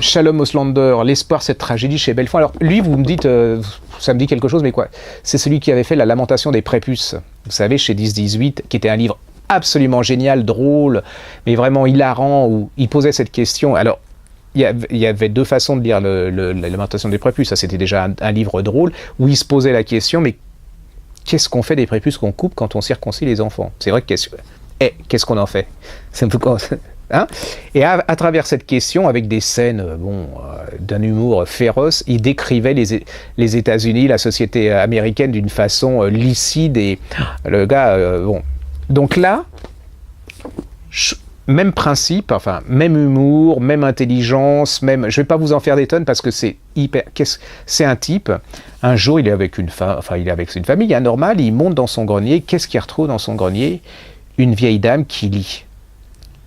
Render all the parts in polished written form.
Shalom Auslander, l'espoir, cette tragédie chez Belfond. Alors lui, vous me dites, ça me dit quelque chose, mais quoi? C'est celui qui avait fait La Lamentation des Prépuces, vous savez, chez 10-18, qui était un livre absolument génial, drôle, mais vraiment hilarant, où il posait cette question. Alors, il y avait deux façons de lire La Lamentation des Prépuces. Ça, c'était déjà un livre drôle, où il se posait la question, mais qu'est-ce qu'on fait des prépuces qu'on coupe quand on circoncie les enfants? C'est vrai que qu'est-ce qu'on en fait? C'est un peu quoi, hein? Et à travers cette question, avec des scènes d'un humour féroce, il décrivait les États-Unis, la société américaine d'une façon licide, et le gars, Donc là, même principe, enfin, même humour, même intelligence, même... Je ne vais pas vous en faire des tonnes parce que c'est hyper... C'est un type, un jour, il est avec une famille, hein, normal, il monte dans son grenier, qu'est-ce qu'il retrouve dans son grenier? Une vieille dame qui lit.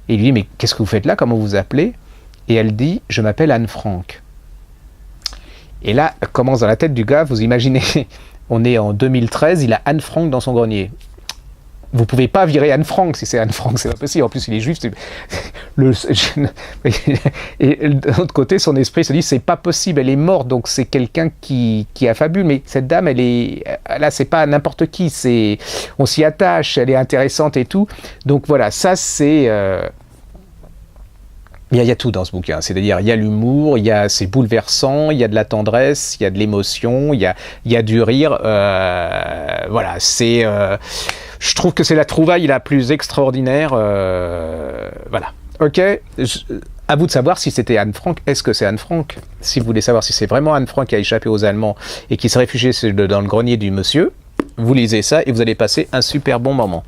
Et il lui dit, mais qu'est-ce que vous faites là? Comment vous appelez? Et elle dit, je m'appelle Anne Frank. Et là, commence dans la tête du gars, vous imaginez, on est en 2013, il a Anne Frank dans son grenier. Vous pouvez pas virer Anne Frank si c'est Anne Frank, c'est pas possible. En plus, il est juif. Et de l'autre côté, son esprit se dit, c'est pas possible, elle est morte, donc c'est quelqu'un qui affabule. Mais cette dame, là, c'est pas n'importe qui, on s'y attache, elle est intéressante et tout. Donc voilà, ça c'est... Il y a tout dans ce bouquin, c'est-à-dire il y a l'humour, c'est bouleversant, il y a de la tendresse, il y a de l'émotion, il y a du rire. Voilà, je trouve que c'est la trouvaille la plus extraordinaire. Voilà. Ok. À vous de savoir si c'était Anne Frank. Est-ce que c'est Anne Frank? Si vous voulez savoir si c'est vraiment Anne Frank qui a échappé aux Allemands et qui se réfugiait dans le grenier du monsieur, vous lisez ça et vous allez passer un super bon moment.